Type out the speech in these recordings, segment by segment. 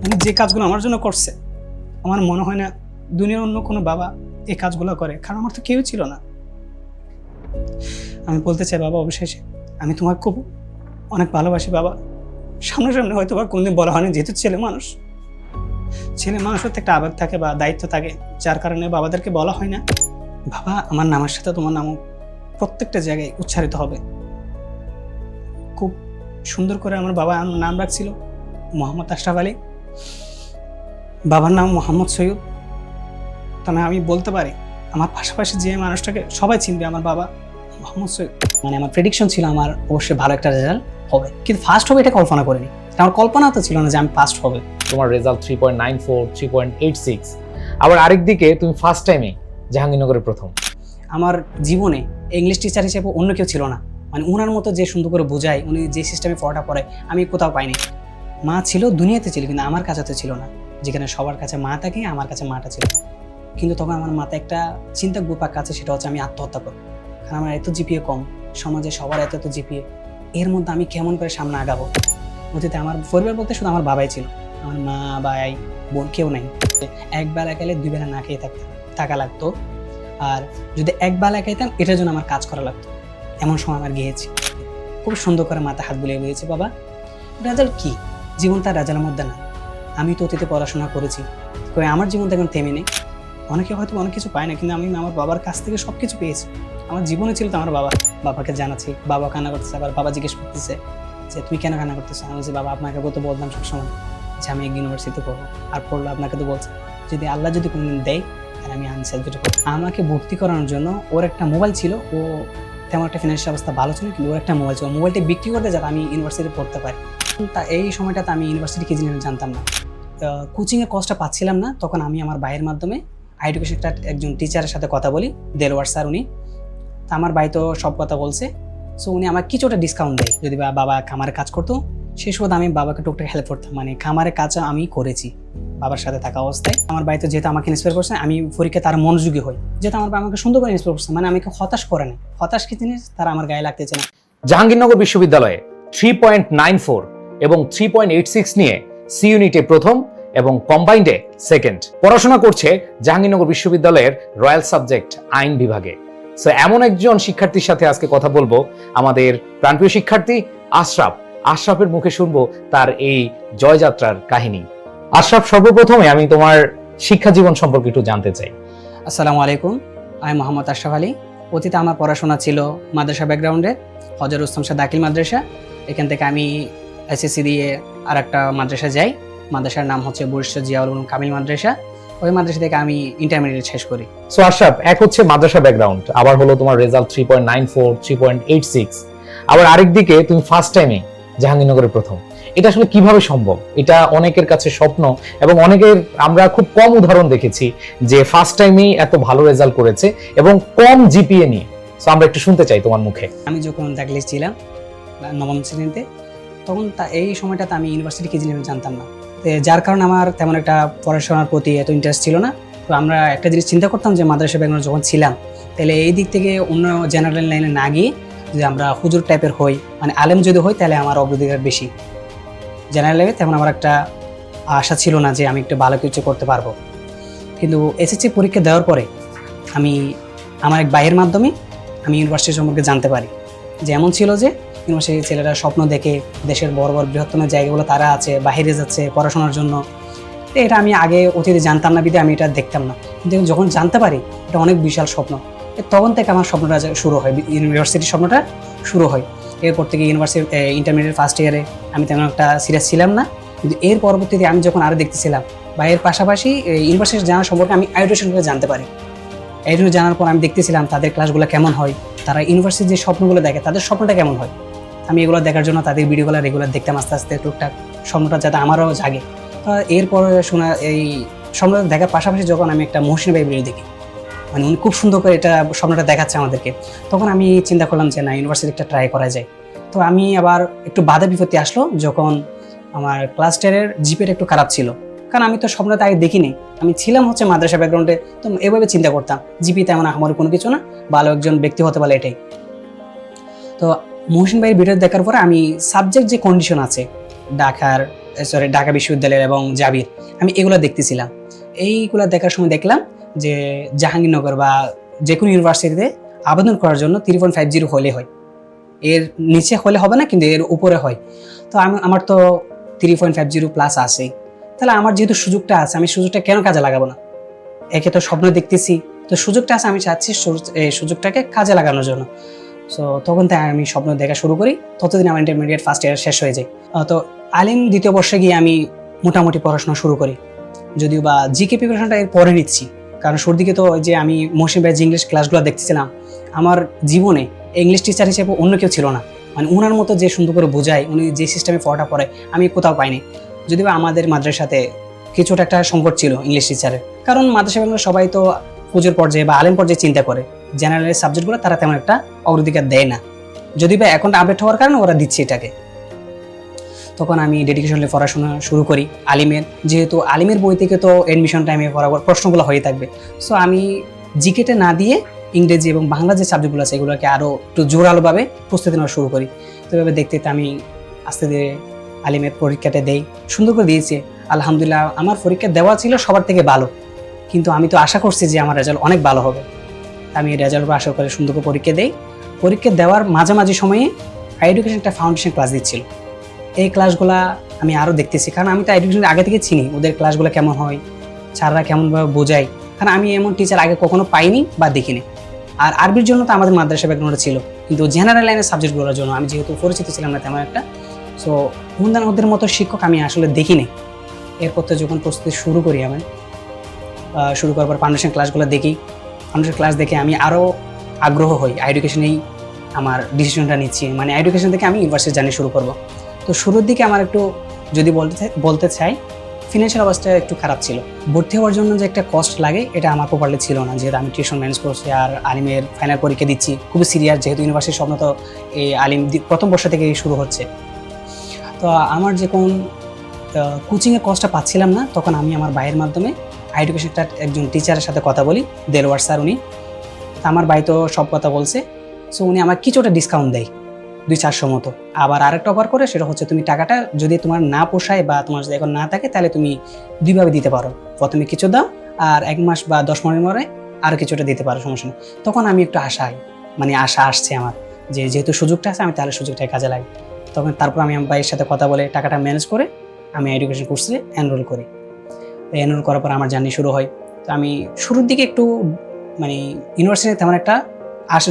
উনি যে কাজগুলো আমার জন্য করছে, আমার মনে হয় না দুনিয়ার অন্য কোনো বাবা এই কাজগুলো করে, কারণ আমার তো কেউ ছিল না। আমি বলতে চাই বাবা, অবশেষে আমি তোমাকে খুব অনেক ভালোবাসি বাবা। সামনাসামনি হয়তো বা কোনদিন বলা হয়নি, যেহেতু ছেলে মানুষের তো একটা আবেগ থাকে বা দায়িত্ব থাকে, যার কারণে বাবাদেরকে বলা হয় না। বাবা, আমার নামের সাথে তোমার নামও প্রত্যেকটা জায়গায় উচ্চারিত হবে। খুব সুন্দর করে আমার বাবা নাম রাখছিল মোহাম্মদ আশরাফ আলী, বাবার নাম মোহাম্মদ সৈয়দ। তবে আমি বলতে পারি আমার পাশাপাশি যে মানুষটাকে সবাই চিনবে, আমার বাবা মোহাম্মদ সৈয়দ। মানে আমার প্রেডিকশন ছিল আমার অবশ্যই ভালো একটা রেজাল্ট হবে, কিন্তু ফার্স্ট হবে এটা কল্পনা করিনি। আমার কল্পনা তো ছিল না যে আমি ফার্স্ট হবে। তোমার রেজাল্ট 3.94, 3.86। আবার আরেক দিকে তুমি ফার্স্ট টাইমে জাহাঙ্গীরনগরের প্রথম। আমার জীবনে ইংলিশ টিচার হিসেবে অন্য কেউ ছিল না, মানে ওনার মতো যে সুন্দর করে বোঝায়, উনি যে সিস্টেমে পড়াটা পড়ায় আমি কোথাও পাইনি। মা ছিল, দুনিয়াতে ছিল, কিন্তু আমার কাছে তো ছিল না। যেখানে সবার কাছে মা থাকে, আমার কাছে মাটা ছিল না। কিন্তু তখন আমার মাথায় একটা চিন্তা ঘুরপাক কাছে, সেটা হচ্ছে আমি আত্মহত্যা করবো। কারণ আমার এত জিপিএ কম, সমাজে সবার এত জিপিএ, এর মধ্যে আমি কেমন করে সামনে আগাবো। অতীতে আমার পরিবার বলতে শুধু আমার বাবাই ছিল, আমার মা ভাই বোন কেউ নাই। এক বেলা খেলে দুই বেলা না খেয়ে থাকা লাগতো, আর যদি এক বেলা খাইতাম এটার জন্য আমার কাজ করা লাগতো। এমন সময় আমার গিয়েছি, খুব সুন্দর করে মাথায় হাত বুলিয়ে বলেছি, বাবা রেজাল্ট কি, জীবন তার রেজাল্টের মধ্যে না। আমি তো অতীতে পড়াশোনা করেছি, আমার জীবনটা এখন থেমে নেই। অনেকে হয়তো অনেক কিছু পায় না, কিন্তু আমি আমার বাবার কাছ থেকে সব কিছু পেয়েছি। আমার জীবনে ছিল তো আমার বাবাকে জানাচ্ছি, বাবা কান্না করতেছে, আবার বাবা জিজ্ঞেস করতেছে যে তুমি কেন কান্না করতেছো। আমি বলছি বাবা, আপনাকে তো বলতাম সবসময় যে আমি ইউনিভার্সিটিতে পড়বো, আর পড়লো আপনাকে তো বলছি যদি আল্লাহ যদি কোনোদিন দেয় তাহলে আমি আনসার দুটো করবো। আমাকে ভর্তি করানোর জন্য ওর একটা মোবাইল ছিল, ও তেমন একটা ফিনান্সিয়াল অবস্থা ভালো ছিল, কিন্তু ওর একটা মোবাইল ছিল, মোবাইলটা বিক্রি করতে যাতে আমি ইউনিভার্সিটিতে পড়তে পারি। তা এই সময়টাতে আমি ইউনিভার্সিটি কি জিনিস জানতাম না, কোচিংয়ের কষ্টটা পাচ্ছিলাম না। তখন আমি আমার ভাইয়ের মাধ্যমে এডুকেশন একজন টিচারের সাথে কথা বলি, দেলোয়ার স্যার উনি। তা আমার ভাই তো সব কথা বলছে, সো উনি আমার কিছুটা ডিসকাউন্ট দেয় যদি বাবা খামারে কাজ করতো। সেই সময় আমি বাবাকে টুকটাক হেল্প করতাম, মানে খামারের কাজ আমি করেছি বাবার সাথে থাকা অবস্থায়। আমার ভাই তো যেহেতু আমাকে ইন্সপায়ার করছে, আমি পরীক্ষায় তার মনোযোগী হই, যেহেতু আমার ভাই আমাকে সুন্দর করে ইন্সপায়ার করছে, মানে আমাকে হতাশ করে না। হতাশ কি জিনিস তারা আমার গায়ে লাগতেছে না। জাহাঙ্গীরনগর বিশ্ববিদ্যালয়ে 3.94 এবং 3.86 নিয়ে সি ইউনিটে প্রথম এবং কম্বাইন্ডে সেকেন্ড। পড়াশোনা করছে জাহাঙ্গীরনগর বিশ্ববিদ্যালয়ের রয়্যাল সাবজেক্ট আইন বিভাগে। সো এমন একজন শিক্ষার্থীর সাথে আজকে কথা বলবো, আমাদের প্রাণপ্রিয় শিক্ষার্থী আশরাফের মুখে শুনবো তার এই জয়যাত্রার কাহিনী। আশরাফ, সর্বপ্রথমে আমি তোমার শিক্ষা জীবন সম্পর্কে একটু জানতে চাই। আসসালামু আলাইকুম, আমি মোহাম্মদ আশরাফ আলী। অতীতে আমার পড়াশোনা ছিল মাদ্রাসা ব্যাকগ্রাউন্ডে, হজরত রুস্তম শাহ দাখিল মাদ্রাসা। এখান থেকে আমি এসএসসি দিয়ে আর একটা মাদ্রাসা যাই, মাদ্রাসার নাম হচ্ছে বরিশাল জিয়াউল উলুম কামিল মাদ্রাসা। ওই মাদ্রাসা থেকে আমি ইন্টারমিডিয়েট শেষ করি। সো আশরাফ, এক হচ্ছে মাদ্রাসা ব্যাকগ্রাউন্ড, আবার হলো তোমার রেজাল্ট 3.94, 3.86, আবার আরেক দিকে তুমি ফার্স্ট টাইমে জাহাঙ্গীরনগরের প্রথম। এটা আসলে কিভাবে সম্ভব? এটা অনেকের কাছে স্বপ্ন, এবং অনেকের আমরা খুব কম উদাহরণ দেখেছি যে ফার্স্ট টাইমেই এত ভালো রেজাল্ট করেছে এবং কম জিপিএ নিয়ে। সো আমরা একটু শুনতে চাই তোমার মুখে। আমি যখন দাখিল ছিলাম নবম শ্রেণীতে, তখন এই সময়টাতে আমি ইউনিভার্সিটি কি জিনিস জানতাম না, যার কারণে আমার তেমন একটা পড়াশোনার প্রতি এত ইন্টারেস্ট ছিল না। তো আমরা একটা জিনিস চিন্তা করতাম যে মাদ্রাসা ব্যাকগ্রাউন্ড যখন ছিলাম, তাহলে এই দিক থেকে অন্য জেনারেল লাইনে না গিয়ে যদি আমরা হুজুর টাইপের হই, মানে আলেম যদি হই, তাহলে আমার অগ্রাধিকার বেশি। জেনারেল লাইনে তেমন আমার একটা আশা ছিল না যে আমি একটু ভালো কিছু করতে পারবো। কিন্তু এসএসসি পরীক্ষা দেওয়ার পরে আমি আমার এক ভাইয়ের মাধ্যমে আমি ইউনিভার্সিটি সম্পর্কে জানতে পারি, যে এমন ছিল যে ইউনিভার্সিটির ছেলেরা স্বপ্ন দেখে দেশের বড় বড় বৃহত্তম জায়গাগুলো তারা আছে, বাইরে যাচ্ছে পড়াশোনার জন্য। তো এটা আমি আগে অতীতে জানতাম না, বিধে আমি এটা দেখতাম না, কিন্তু যখন জানতে পারি এটা অনেক বিশাল স্বপ্ন। তখন থেকে আমার স্বপ্নটা শুরু হয়, ইউনিভার্সিটির স্বপ্নটা শুরু হয়। এরপর থেকে ইউনিভার্সিটি ইন্টারমিডিয়েট ফার্স্ট ইয়ারে আমি তেমন একটা সিরিয়াস ছিলাম না, কিন্তু এর পরবর্তীতে আমি যখন আরও দেখতেছিলাম বা এর পাশাপাশি ইউনিভার্সিটি জানার সম্পর্কে আমি আইডেন্টিফিকেশন জানতে পারি। এই জন্য জানার পর আমি দেখতেছিলাম তাদের ক্লাসগুলো কেমন হয়, তারা ইউনিভার্সিটির যে স্বপ্নগুলো দেখে তাদের স্বপ্নটা কেমন হয়। আমি এগুলো দেখার জন্য তাদের ভিডিওগুলো রেগুলার দেখতাম, আস্তে আস্তে টুকটাক স্বপ্নটা যাতে আমারও জাগে। এরপরে শোনা এই স্বপ্নটা দেখার পাশাপাশি যখন আমি একটা মহসিন ভাই ভিডিও দেখি, মানে উনি খুব সুন্দর করে এটা স্বপ্নটা দেখাচ্ছে আমাদেরকে, তখন আমি চিন্তা করলাম যে না, ইউনিভার্সিটিটা ট্রাই করা যায়। তো আমি আবার একটু বাধা বিপত্তি আসলো যখন আমার ক্লাস 10-এর জিপিএটা একটু খারাপ ছিল, কারণ আমি তো স্বপ্নটা আগে দেখিনি। আমি ছিলাম হচ্ছে মাদ্রাসা ব্যাকগ্রাউন্ডে, তো এভাবে চিন্তা করতাম জিপি তেমন আমার কোনো কিছু না, ভালো একজন ব্যক্তি হতে পারে এটাই। তো মহসিন ভাইয়ের ভিডিও দেখার পরে আমি সাবজেক্ট যে কন্ডিশন আছে ঢাকার ঢাকা বিশ্ববিদ্যালয়ের এবং জাবির, আমি এগুলো দেখতেছিলাম। এইগুলো দেখার সময় দেখলাম যে জাহাঙ্গীরনগর বা যে কোনো ইউনিভার্সিটিতে আবেদন করার জন্য 3.50 হলে হয়, এর নিচে হলে হবে না, কিন্তু এর উপরে হয়। তো আমার তো 3.50 প্লাস আছে, তাহলে আমার যেহেতু সুযোগটা আছে, আমি সুযোগটা কেন কাজে লাগাবো না? একে তো স্বপ্ন দেখতেছি, তো সুযোগটা আছে, আমি চাচ্ছি এই সুযোগটাকে কাজে লাগানোর জন্য। সো তখন তাই আমি স্বপ্ন দেখা শুরু করি। ততদিন আমার ইন্টারমিডিয়েট ফার্স্ট ইয়ার শেষ হয়ে যায়। তো আলিম দ্বিতীয় বর্ষে গিয়ে আমি মোটামুটি পড়াশোনা শুরু করি, যদিও বা জিকে প্রিপারেশনটা এর পরে নিচ্ছি, কারণ শুরুর দিকে তো যে আমি মহসিন ভাইয়ের যে ইংলিশ ক্লাসগুলো দেখতেছিলাম, আমার জীবনে ইংলিশ টিচার হিসেবে অন্য কেউ ছিল না। মানে ওনার মতো যে সুন্দর করে বোঝায়, উনি যে সিস্টেমে পড়াটা পড়ে, আমি কোথাও পাইনি। যদিও বা আমাদের মাদ্রাসার সাথে কিছুটা একটা সংকট ছিল ইংলিশ টিচারের, কারণ মাদ্রাসা সবাই তো পুজোর পর্যায়ে বা আলেম পর্যায়ে চিন্তা করে, জেনারেল সাবজেক্টগুলো তারা তেমন একটা অগ্রাধিকার দেয় না, যদি বা এখন আপডেট হওয়ার কারণে ওরা দিচ্ছে এটাকে। তখন আমি ডেডিকেশনলি পড়াশোনা শুরু করি আলিমের, যেহেতু আলিমের বই থেকে তো এডমিশন টাইমে বরাবর প্রশ্নগুলো হয়ে থাকবে। সো আমি জিকেটে না দিয়ে ইংরেজি এবং বাংলা যে সাবজেক্টগুলো আছে এগুলোকে আরও একটু জোরালোভাবে প্রস্তুতি নেওয়া শুরু করি। তো এভাবে দেখতে দেখতে আমি আস্তে ধীরে আলিমের পরীক্ষাটা দেই, সুন্দর করে দিয়েছি আলহামদুলিল্লাহ। আমার পরীক্ষা দেওয়া ছিল সবার থেকে ভালো, কিন্তু আমি তো আশা করছি যে আমার রেজাল্ট অনেক ভালো হবে। আমি রেজাল্ট আশা করে সুন্দর করে পরীক্ষা দেই। পরীক্ষা দেওয়ার মাঝামাঝি সময়ে এডুকেশন একটা ফাউন্ডেশন ক্লাস দিচ্ছিল। এই ক্লাসগুলা আমি আরও দেখতেছি, কারণ আমি তো এডুকেশন আগে থেকে চিনি, ওদের ক্লাসগুলো কেমন হয়, স্যাররা কেমনভাবে বোঝায়, কারণ আমি এমন টিচার আগে কখনো পাইনি বা দেখিনি। আর আরবির জন্য তো আমাদের মাদ্রাসা ব্যাকগ্রাউন্ডে ছিল, কিন্তু জেনারেল লাইনের সাবজেক্টগুলোর জন্য আমি যেহেতু পরিচিত ছিলাম না তেমন একটা, সো ওদের মতো শিক্ষক আমি আসলে দেখিনি। এরপর তো যখন প্রস্তুতি শুরু করি, আমি শুরু করার পর ফাউন্ডেশন ক্লাসগুলো দেখি, ফাউন্ডেশন ক্লাস দেখে আমি আরও আগ্রহ হই, এডুকেশনেই আমার ডিসিশনটা নিচ্ছি, মানে এডুকেশন থেকে আমি ইউনিভার্সিটি জার্নি শুরু করব। তো শুরুর দিকে আমার একটু যদি বলতে চাই ফিনান্সিয়াল অবস্থা একটু খারাপ ছিল। ভর্তি হওয়ার জন্য যে একটা কস্ট লাগে এটা আমার প্রপারলি ছিল না, যেহেতু আমি টিউশন ম্যানেজ করছি আর আলিমের ফাইনাল পরীক্ষা দিচ্ছি, খুবই সিরিয়াস, যেহেতু ইউনিভার্সিটির স্বপ্ন তো এই আলিম প্রথম বর্ষ থেকে শুরু হচ্ছে। তো আমার যখন কোচিংয়ের কস্টটা পাচ্ছিলাম না, তখন আমি আমার ভাইয়ের মাধ্যমে এডুকেশনটা একজন টিচারের সাথে কথা বলি, দেলওয়ার স্যার উনি। তো আমার ভাই তো সব কথা বলছে, সো উনি আমার কিছুটা ডিসকাউন্ট দেয় 200-400 মতো। আবার আরেকটা অফার করে, সেটা হচ্ছে তুমি টাকাটা যদি তোমার না পোষায় বা তোমার যদি এখন না থাকে, তাহলে তুমি দুইভাবে দিতে পারো, প্রথমে কিছু দাও আর 1 মাস বা 10 মাসের পরে আরও কিছুটা দিতে পারো, সমস্যা নেই। তখন আমি একটু আশা আসছে আমার, যে যেহেতু সুযোগটা আছে আমি তাহলে সুযোগটাই কাজে লাগে। তখন তারপর আমি আমার ভাইয়ের সাথে কথা বলে টাকাটা ম্যানেজ করে আমি এডুকেশন কোর্সে এনরোল করি। এনরোল করার পর আমার জার্নি শুরু হয়। তো আমি শুরুর দিকে একটু মানে ইউনিভার্সিটিতে তেমন একটা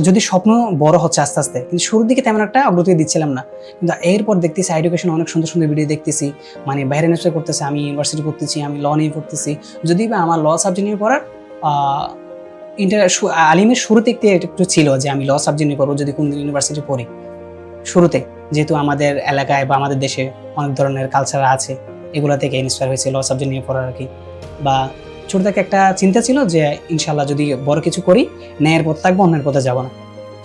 যদি স্বপ্ন বড় হচ্ছে আস্তে আস্তে, কিন্তু শুরুর দিকে তেমন একটা অগ্রগতি দিচ্ছিলাম না। কিন্তু এরপর দেখতেছি এডুকেশন অনেক সুন্দর সুন্দর ভিডিও দেখতেছি, মানে বাইরে নেশা করতেছে, আমি ইউনিভার্সিটি করতেছি, আমি ল নিয়ে পড়তেছি, যদি বা আমার ল সাবজেক্ট নিয়ে পড়ার আলিমের শুরুতে একটু ছিল যে আমি ল সাবজেক্ট নিয়ে পড়বো যদি কোন ইউনিভার্সিটি পড়ি। শুরুতে যেহেতু আমাদের এলাকায় বা আমাদের দেশে অনেক ধরনের কালচার আছে, এগুলো থেকে ইন্সপায়ার হয়েছে ল সাবজেক্ট নিয়ে পড়ার আর কি। বা ছোট থেকে একটা চিন্তা ছিল যে ইনশাল্লাহ যদি বড় কিছু করি, ন্যায়ের পথে থাকবো, অন্যের পথে যাবো না।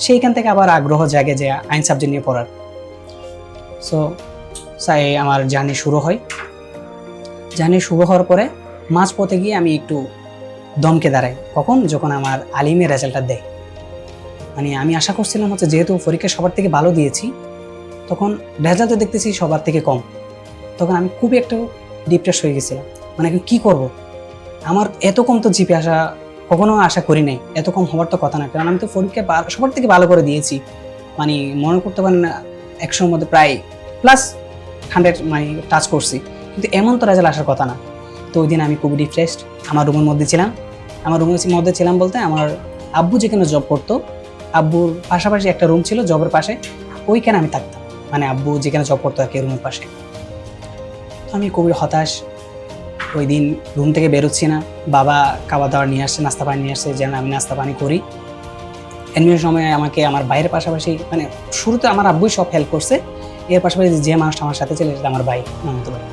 সেইখান থেকে আবার আগ্রহ জাগে যে আইন সাবজেক্ট নিয়ে পড়ার। সো আমার জার্নি শুরু হয়। জার্নি শুরু হওয়ার পরে মাঝ পথে গিয়ে আমি একটু দমকে দাঁড়াই, কখন? যখন আমার আলিমের রেজাল্টটা দেয়। মানে আমি আশা করছিলাম হচ্ছে যেহেতু পরীক্ষা সবার থেকে ভালো দিয়েছি, তখন রেজাল্টও দেখতেছি সবার থেকে কম। তখন আমি খুবই একটু ডিপ্রেস হয়ে গেছিলাম, মানে কি করব? আমার এত কম তো জিপে কখনো আশা করি নাই, এত কম হওয়ার তো কথা না, কারণ আমি তো পরীক্ষা সবার থেকে ভালো করে দিয়েছি। মানে মনে করতে পারেন 100-র মধ্যে প্রায় +100 মানে টাচ করছি, কিন্তু এমন তো রেজাল্ট আসার কথা না। তো ওই দিন আমি খুবই ডিপ্রেসড, আমার রুমের মধ্যে ছিলাম বলতে আমার আব্বু যেখানে জব করতো, আব্বুর পাশাপাশি একটা রুম ছিল জবের পাশে, ওইখানে আমি থাকতাম, মানে আব্বু যেখানে জব করতো আর কি রুমের পাশে। তো আমি খুবই হতাশ, ওই দিন রুম থেকে বেরোচ্ছি না। বাবা খাবার দাবার নিয়ে আসছে, নাস্তা পানি নিয়ে আসছে, যেন আমি নাস্তা পানি করি। এমনি সময় আমাকে আমার বাইরের পাশাপাশি, মানে শুরুতে আমার আব্বুই সব হেল্প করছে, এর পাশাপাশি যে মানুষটা আমার সাথে ছিল সেটা আমার ভাই, মামাতো ভাই।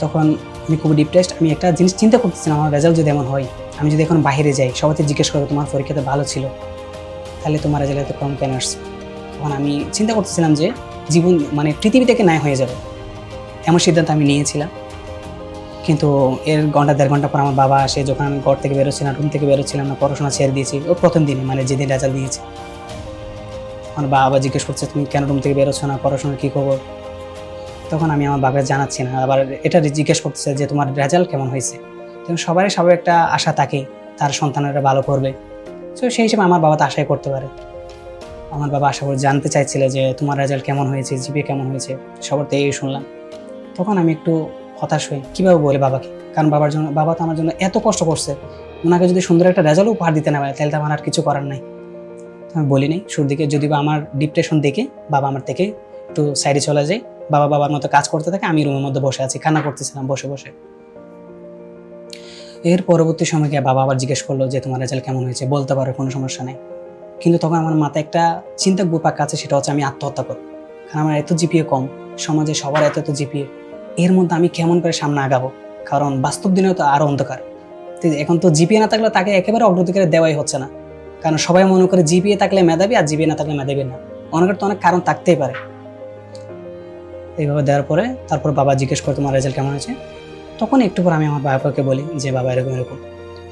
তখন আমি খুব ডিপ্রেসড, আমি একটা জিনিস চিন্তা করতেছিলাম, আমার রেজাল্ট যদি এমন হয়, আমি যদি এখন বাইরে যাই, সবাই জিজ্ঞেস করবো তোমার পরীক্ষাতে ভালো ছিল, তাহলে তোমার রেজাল্ট এত কম কেন আসছে? তখন আমি চিন্তা করতেছিলাম যে জীবন মানে পৃথিবী থেকে নাই হয়ে যাবে, এমন সিদ্ধান্ত আমি নিয়েছিলাম। কিন্তু এর 1-1.5 ঘন্টা পর আমার বাবা আসে, যখন আমি ঘর থেকে বেরোচ্ছিলাম, রুম থেকে বেরোচ্ছিলাম না, পড়াশোনা ছেড়ে দিয়েছি ও প্রথম দিনে, মানে যেদিন রেজাল্ট দিয়েছে। আমার বাবা জিজ্ঞেস করছে তুমি কেন রুম থেকে বেরোচ্ছ না, পড়াশোনার কী খবর? তখন আমি আমার বাবাকে জানাচ্ছি না, আবার এটা জিজ্ঞেস করতেছে যে তোমার রেজাল্ট কেমন হয়েছে। তখন সবারই সবাই একটা আশা থাকে তার সন্তানেরা ভালো করবে, তো সেই হিসেবে আমার বাবা তো আশাই করতে পারে। আমার বাবা আশা করে জানতে চাইছিল যে তোমার রেজাল্ট কেমন হয়েছে, জিপিএ কেমন হয়েছে, সবার তো এই শুনলাম। তখন আমি একটু হতাশ হই, কীভাবে বলি বাবাকে, কারণ বাবা তো আমার জন্য এত কষ্ট করছে, ওনাকে যদি সুন্দর একটা রেজাল্ট উপহার দিতে না পারে তাহলে তো আমার আর কিছু করার নাই। আমি বলি নাই শুরুর দিকে, যদি বা আমার ডিপ্রেশন দেখে বাবা আমার থেকে একটু সাইডে চলে যায়, বাবার মতো কাজ করতে থাকে, আমি রুমের মধ্যে বসে আছি, কান্না করতেছিলাম বসে বসে। এর পরবর্তী সময় গিয়ে বাবা আবার জিজ্ঞেস করলো যে তোমার রেজাল্ট কেমন হয়েছে, বলতে পারো, কোনো সমস্যা নেই। কিন্তু তখন আমার মাথায় একটা চিন্তা ঘুরপাক আছে, সেটা হচ্ছে আমি আত্মহত্যা করব, কারণ আমার এত জিপিএ কম, সমাজে সবার এত জিপিএ, এর মধ্যে আমি কেমন করে সামনে আগাবো, কারণ বাস্তব দিনেও তো আরও অন্ধকার। এখন তো জিপিএ না থাকলে তাকে একেবারে অগ্রাধিকার দেওয়াই হচ্ছে না, কারণ সবাই মনে করে জিপিএ থাকলে মেধাবী আর জিপিএ না থাকলে মেধাবী না, অনেকের তো অনেক কারণ থাকতেই পারে। এইভাবে দেওয়ার পরে তারপর বাবা জিজ্ঞেস করে তোমার রেজাল্ট কেমন হয়েছে। তখন একটু পর আমি আমার বাবাকে বলি যে বাবা এরকম এরকম।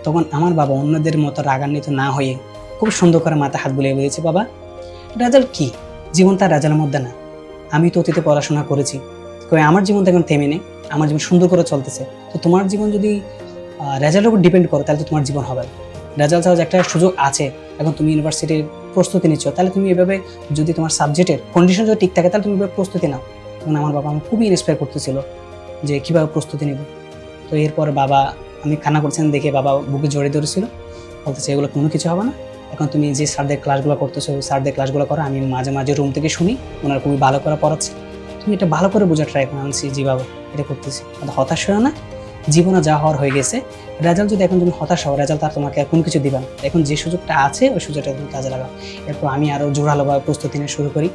তখন আমার বাবা অন্যদের মতো রাগান্বিত না হয়ে খুব সুন্দর করে মাথা হাত বুলিয়ে বলেছে, বাবা রেজাল্ট কি, জীবন তার রেজাল্টের মধ্যে না, আমি তো অতীতে পড়াশোনা করেছি, আমার জীবন তো এখন থেমে নেই, আমার জীবন সুন্দর করে চলতেছে, তো তোমার জীবন যদি রেজাল্টের উপর ডিপেন্ড করো তাহলে তো তোমার জীবন হবে না। রেজাল্ট ছাড়া একটা সুযোগ আছে, এখন তুমি ইউনিভার্সিটির প্রস্তুতি নিচ্ছ, তাহলে তুমি এভাবে যদি তোমার সাবজেক্টের কন্ডিশন যদি ঠিক থাকে তাহলে তুমি এভাবে প্রস্তুতি নাও। তখন আমার বাবা আমাকে খুবই ইন্সপায়ার করতেছিল যে কীভাবে প্রস্তুতি নেব। তো এরপর বাবা, আমি কান্না করছেন দেখে বাবা বুকে জড়িয়ে ধরেছিল, বলতেছে এগুলো কোনো কিছু হবে না, এখন তুমি যে স্যারদের ক্লাসগুলো করতেছো ওই স্যারদের ক্লাসগুলো করো, আমি মাঝে মাঝে রুম থেকে শুনি, ওনারা খুবই ভালো করে পড়াচ্ছে, তুমি এটা ভালো করে বোঝার ট্রাই করো। আনছি জি বাবা, এটা করতেছি, হতাশ হও না, জীবনে যা হওয়ার হয়ে গেছে, রেজাল্ট যদি এখন তুমি হতাশ হও, রেজাল্ট আর তোমাকে কোনো কিছু দিবা না, এখন যে সুযোগটা আছে ওই সুযোগটা তুমি কাজে লাগাও। এরপর আমি আরও জোরালোভাবে প্রস্তুতি নিয়ে শুরু করি,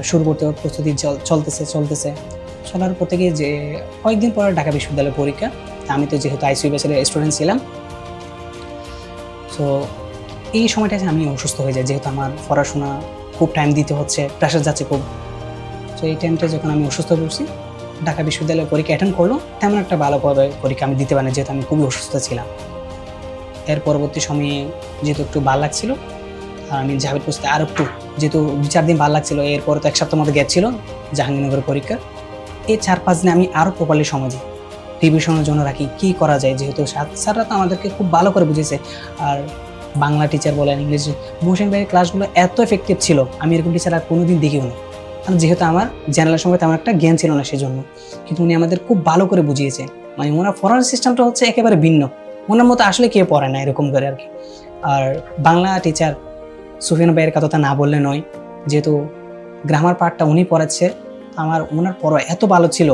শুরু করতে প্রস্তুতি চলতেছে চলার পর থেকে যে কয়েকদিন পরে ঢাকা বিশ্ববিদ্যালয়ের পরীক্ষা, আমি তো যেহেতু আইসিইউ ব্যাচের স্টুডেন্ট ছিলাম, তো এই সময়টা আমি অসুস্থ হয়ে যাই, যেহেতু আমার পড়াশোনা খুব টাইম দিতে হচ্ছে, প্রেশার যাচ্ছে খুব। তো এই টাইমটা যখন আমি অসুস্থ হয়ে পড়ছি, ঢাকা বিশ্ববিদ্যালয়ের পরীক্ষা অ্যাটেন্ড করলো, তেমন একটা ভালোভাবে পরীক্ষা আমি দিতে পারিনি, যেহেতু আমি খুবই অসুস্থ ছিলাম। এর পরবর্তী সময়ে যেহেতু একটু ভালো লাগছিল, আর আমি জাভেদ পোস্টে আর একটু যেহেতু 2-4 দিন ভালো লাগছিল, এরপর তো 1 সপ্তাহ মতো গ্যাপ ছিল জাহাঙ্গীরনগরের পরীক্ষা, এই 4-5 দিনে আমি আরও প্রপারলি সময় দিই, রিভিশনের জন্য রাখি কী করা যায়, যেহেতু স্যাররা তো আমাদেরকে খুব ভালো করে বুঝেছে, আর বাংলা টিচার বলেন, ইংলিশ, মোহসেন ভাইয়ের ক্লাসগুলো এত এফেক্টিভ ছিল, আমি এরকম টিচার আর কোনোদিন দেখিও না, কারণ যেহেতু আমার জেনারেল সঙ্গে তেমন একটা জ্ঞান ছিল না সেজন্য, কিন্তু উনি আমাদের খুব ভালো করে বুঝিয়েছে, মানে ওনার পড়ার সিস্টেমটা হচ্ছে একেবারে ভিন্ন, ওনার মতো আসলে কেউ পড়ে না এরকম করে আর কি। আর বাংলা টিচার সুফিয়ান ভাইয়ের কথা না বললে নয়, যেহেতু গ্রামার পার্টটা উনি পড়াচ্ছে, ওনার পড়া এত ভালো ছিল,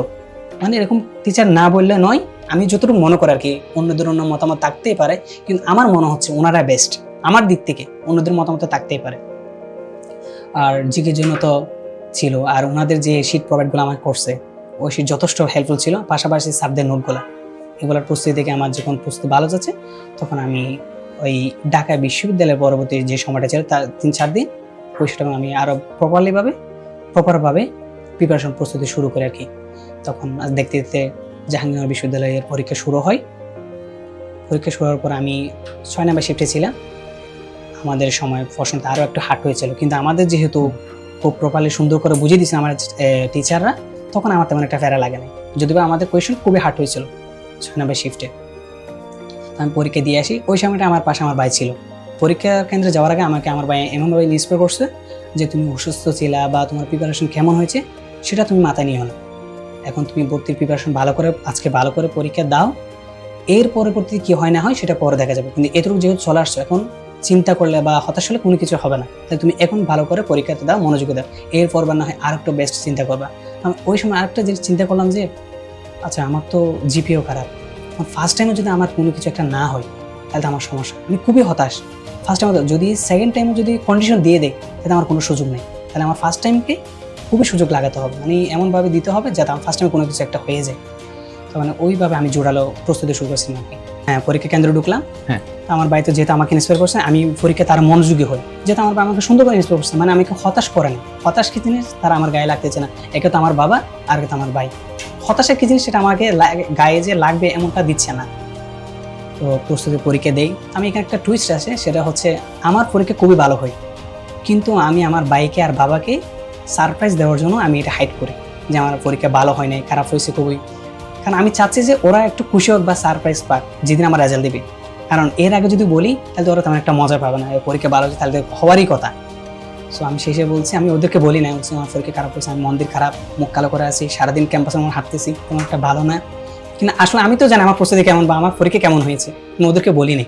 মানে এরকম টিচার না বললে নয়, আমি যতটুকু মনে করি আর কি, অন্যদের অন্য মতামত থাকতেই পারে, কিন্তু আমার মনে হচ্ছে ওনারা বেস্ট আমার দিক থেকে, অন্যদের মতামত থাকতেই পারে। আর জিকের জন্য তো ছিল, আর ওনাদের যে শিট প্রোভাইডগুলো আমাকে করছে ওই শিট যথেষ্ট হেল্পফুল ছিল, পাশাপাশি স্যারদের নোটগুলো, এগুলোর প্রস্তুতি থেকে আমার যখন প্রস্তুতি ভালো যাচ্ছে, তখন আমি ওই ঢাকা বিশ্ববিদ্যালয়ের পরবর্তী যে সময়টা ছিল তার 3-4 দিন, ওই সময় আমি আরও প্রপারভাবে প্রিপারেশন প্রস্তুতি শুরু করি আর কি। তখন দেখতে দেখতে জাহাঙ্গীরনগর বিশ্ববিদ্যালয়ের পরীক্ষা শুরু হয়। পরীক্ষা শুরু হওয়ার পর আমি 6 নম্বর শিফটে ছিলাম, আমাদের সময় প্রশ্নটা আরও একটু হার্ড হয়েছিল, কিন্তু আমাদের যেহেতু খুব প্রপারলি সুন্দর করে বুঝিয়ে দিয়েছে আমার টিচাররা, তখন আমার তেমন একটা ফেরা লাগে না, যদিও আমাদের কোয়েশন খুবই হার্ড হয়েছিল 6 নম্বর শিফটে। আমি পরীক্ষা দিয়ে আসি, ওই সময়টা আমার পাশে আমার ভাই ছিল, পরীক্ষা কেন্দ্রে যাওয়ার আগে আমাকে আমার ভাই এমনভাবে ইন্সপায়ার করছে যে তুমি অসুস্থ ছিলা বা তোমার প্রিপারেশন কেমন হয়েছে সেটা তুমি মাথায় নিও না, এখন তুমি ভর্তির প্রিপারেশন আজকে ভালো করে পরীক্ষা দাও, এর পরবর্তী কী হয় না হয় সেটা পরে দেখা যাবে, কিন্তু এতটুকু যেহেতু চলে আসছো, এখন চিন্তা করলে বা হতাশ হলে কোনো কিছু হবে না, তাই তুমি এখন ভালো করে পরীক্ষাতে দাও, মনোযোগ দাও, এরপর বা না হয় আর একটু বেস্ট চিন্তা করবা। আমি ওই সময় আরেকটা জিনিস চিন্তা করলাম যে আচ্ছা আমার তো জিপিও খারাপ, ফার্স্ট টাইমে যদি আমার কোনো কিছু একটা না হয় তাহলে তো আমার সমস্যা, আমি খুবই হতাশ। ফার্স্ট টাইমে যদি সেকেন্ড টাইমে যদি কন্ডিশন দিয়ে দেয় তাহলে আমার কোনো সুযোগ নেই, তাহলে আমার ফার্স্ট টাইমকে খুবই সুযোগ লাগাতে হবে, মানে এমনভাবে দিতে হবে যাতে আমার ফার্স্ট টাইমে কোনো কিছু একটা হয়ে যায়। তো মানে ওইভাবে আমি জোরালো প্রস্তুতি শুরু করছিলাম আর কি। হ্যাঁ, পরীক্ষা কেন্দ্রে ঢুকলাম, হ্যাঁ, আমার বাড়িতে যেহেতু আমাকে ইন্সপায়ার করছে, আমি পরীক্ষা তার মনোযোগী হই, যেহেতু আমার বাবা আমাকে সুন্দর করে ইন্সপায়ার করছে, মানে আমাকে হতাশ করে না, হতাশ কি জিনিস তারা আমার গায়ে লাগতেছে না, একে তো আমার বাবা আর একে তো আমার ভাই, হতাশা কি জিনিস সেটা আমাকে গায়ে যে লাগবে এমনটা দিচ্ছে না। তো প্রস্তুতি পরীক্ষা দেই, আমি এখানে একটা টুইস্ট আছে, সেটা হচ্ছে আমার পরীক্ষা খুবই ভালো হয়, কিন্তু আমি আমার ভাইকে আর বাবাকে সারপ্রাইজ দেওয়ার জন্য আমি এটা হাইড করি, যে আমার পরীক্ষা ভালো হয় নাই, খারাপ হয়েছে খুবই। কারণ আমি চাচ্ছি যে ওরা একটু খুশি হোক বা সারপ্রাইজ পাক যেদিন আমার রেজাল্ট দিবে। কারণ এর আগে যদি বলি তাহলে তো ওরা তেমন একটা মজা পাবে না, পরীক্ষা ভালো হয়েছে তাহলে তো হওয়ারই কথা। সো আমি শেষে বলছি, আমি ওদেরকে বলি না, বলছি আমার পরীক্ষা খারাপ হয়েছে, আমি মন্দির খারাপ, মুখ কালো করে আছি, সারাদিন ক্যাম্পাসে আমার হাঁটতেছি, তেমন একটা ভালো না। কিন্তু আসলে আমি তো জানি আমার প্রস্তুতি কেমন বা আমার পরীক্ষা কেমন হয়েছে, আমি ওদেরকে বলিনি।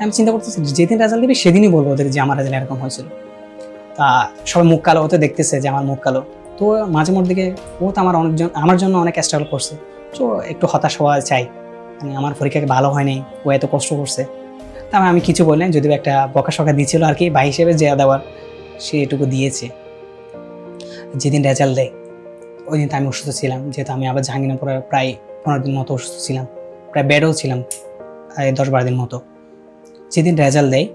আমি চিন্তা করতেছি যেদিন রেজাল্ট দিবে সেদিনই বলবো ওদের যে আমার রেজাল্ট এরকম হয়েছিল। তা সবাই মুখ কালো হতে দেখতেছে যে আমার মুখ কালো। তো মাঝে মধ্যে দিকে ও তো আমার জন্য অনেক স্ট্রাগল করছে। তো একটু হতাশ হওয়া চাই, মানে আমার পরীক্ষা ভালো হয়নি, ও এত কষ্ট করছে। তা আমি কিছু বলি না, যদিও একটা বকাশকা দিয়েছিল আর কি, ভাই হিসেবে যে দেওয়ার সে এটুকু দিয়েছে। যেদিন রেজাল্ট দেয় ওই দিন তো আমি অসুস্থ ছিলাম, যেহেতু আমি আবার জাহাঙ্গীরপুরে প্রায় 15 দিন মতো অসুস্থ ছিলাম, প্রায় বেডেও ছিলাম 10-12 দিন মতো। যেদিন রেজাল্ট দেয়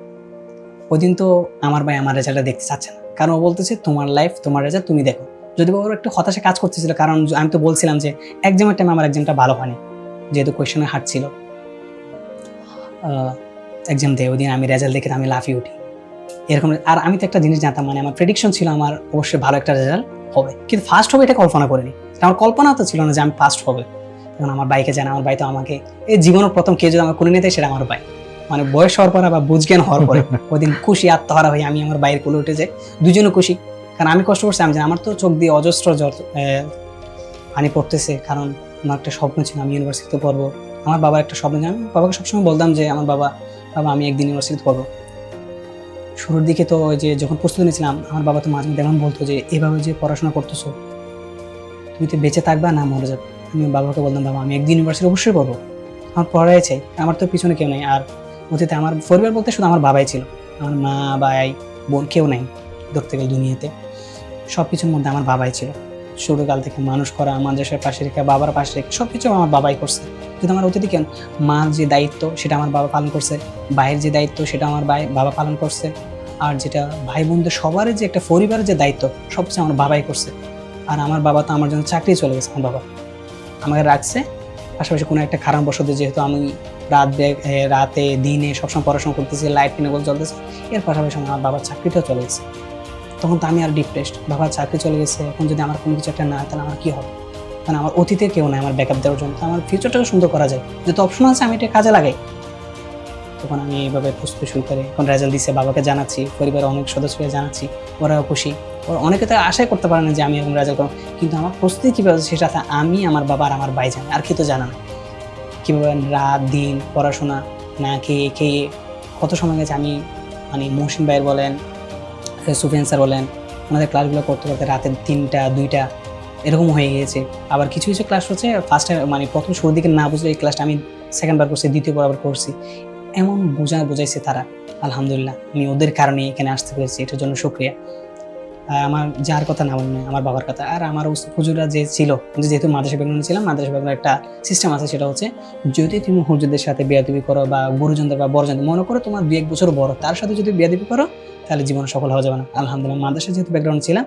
ওই দিন তো আমার ভাই আমার রেজাল্টটা দেখতে চাচ্ছে না, কারণ ও বলতেছে তোমার লাইফ তোমার রেজাল্ট তুমি দেখো। যদি ওর একটু হতাশা কাজ করতেছিল, কারণ আমি তো বলছিলাম যে এক্সামের টাইমে আমার এক্সামটা ভালো হয়নি, যেহেতু কোয়েশনের হার্ড ছিল। এক্সাম দেয় ওই দিন আমি রেজাল্ট দেখে আমি লাফিয়ে উঠি এরকম। আর আমি তো একটা জিনিস জানতাম, মানে আমার প্রেডিকশন ছিল আমার অবশ্যই ভালো একটা রেজাল্ট হবে, কিন্তু ফার্স্ট হবে এটা কল্পনা করিনি। আমার কল্পনা তো ছিল না যে আমি ফার্স্ট হবে। কারণ আমার বাইকে জানে, আমার ভাই তো আমাকে এই জীবনের প্রথম কে যদি আমার কোলে নিতে সেটা আমার ভাই, মানে বয়স হওয়ার পর বা বুঝজ্ঞান হওয়ার পরে ওই দিন খুশি আত্মহারা হয়ে আমি আমার বাইরের কোলে উঠে যাই, দুজনে খুশি। কারণ আমি কষ্ট করছি, আমি জানি আমার তো চোখ দিয়ে অজস্র পানি পড়তেছে, কারণ আমার একটা স্বপ্ন ছিল আমি ইউনিভার্সিটিতে পড়বো। আমার বাবার একটা স্বপ্ন, আমি বাবাকে সবসময় বলতাম যে আমার বাবা আমি একদিন ইউনিভার্সিটিতে পড়বো। শুরুর দিকে তো ওই যে যখন প্রস্তুতি নিয়েছিলাম আমার বাবা তো মাঝে মধ্যে এমন বলতো যে এভাবে যে পড়াশোনা করতেছো তুমি তো বেঁচে থাকবা না মরে যাবে। আমি বাবাকে বলতাম বাবা আমি একদিন ইউনিভার্সিটি অবশ্যই পড়বো, আমার পড়াই চাই, আমার তো পিছনে কেউ নেই। আর অতীতে আমার পরিবার বলতে শুধু আমার বাবাই ছিল, আমার মা ভাই বোন কেউ নেই ধরতে গেলে দুনিয়াতে। সব কিছুর মধ্যে আমার বাবাই ছিল, ছোটকাল থেকে মানুষ করা, মানুষের পাশে রেখে বাবার পাশে রেখে সব কিছু আমার বাবাই করছে। কিন্তু আমার অতীতে কেন মার যে দায়িত্ব সেটা আমার বাবা পালন করছে, ভাইয়ের যে দায়িত্ব সেটা আমার বাবা পালন করছে, আর যেটা ভাই বোনদের সবার যে একটা পরিবারের যে দায়িত্ব সবচেয়ে আমার বাবাই করছে। আর আমার বাবা তো আমার জন্য চাকরি চলে গেছে, আমার বাবা আমাকে রাখছে পাশাপাশি কোনো একটা কারণবশত, যেহেতু আমি রাতে দিনে সবসময় পড়াশোনা করতেছি, লাইট কিনে বল চলতেছে, এর পাশাপাশি আমার বাবার চাকরিটাও চলে গেছে। তখন তো আমি আর ডিপ্রেসড, বাবার চাকরি চলে গেছে, এখন যদি আমার কোনো কিছু একটা না তাহলে আমার কী হবে, কারণ আমার অতীতে কেউ নাই আমার ব্যাকআপ দেওয়ার জন্য। আমার ফিউচারটাকে সুন্দর করা যায়, যত অপশন আছে আমি এটা কাজে লাগাই। তখন আমি এইভাবে প্রস্তুতি শুরু করি, এখন রেজাল্ট দিচ্ছে বাবাকে জানাচ্ছি, পরিবারের অনেক সদস্যকে জানাচ্ছি, ওরাও খুশি। ওরা অনেকে তো আশাই করতে পারে না যে আমি এরকম রেজাল্ট করব, কিন্তু আমার প্রস্তুতি কীভাবে সেটা আমি, আমার বাবা আর আমার ভাই জানে, আর কি তো জানা না। কীভাবে রাত দিন পড়াশোনা না খেয়ে খেয়ে কত সময় গেছে আমি, মানে মহসিন ভাইয়ের বলেন, সুফিয়ান স্যার বলেন, ওনাদের ক্লাসগুলো করতে করতে রাতে 3টা 2টা এরকম হয়ে গিয়েছে। আবার কিছু কিছু ক্লাস হচ্ছে ফার্স্টে মানে প্রথম শুরুর দিকে না বুঝলে এই ক্লাসটা আমি সেকেন্ডবার করছি, দ্বিতীয়বার আবার করছি, এমন বোঝাইছে তারা। আলহামদুলিল্লাহ আমি ওদের কারণে এখানে আসতে পেরেছি, এটার জন্য শুক্রিয়া। আমার যার কথা না বলবে আমার বাবার কথা। আর আমার হুজুরা যে ছিল, যেহেতু মাদ্রাসা ব্যাকগ্রাউন্ডে ছিলাম, মাদ্রাসা ব্যাকগ্রাউন্ডে একটা সিস্টেম আছে, সেটা হচ্ছে যদি তুমি হুজুরদের সাথে বেয়াদবি করো বা গুরুজনদের বা বড়জনদের, মনে করো তোমার 2-1 বছর বড়, তার সাথে যদি বেয়াদবি করো তাহলে জীবনে সফল হওয়া যাবে না। আলহামদুলিল্লাহ মাদ্রাসা যেহেতু ব্যাকগ্রাউন্ড ছিলাম,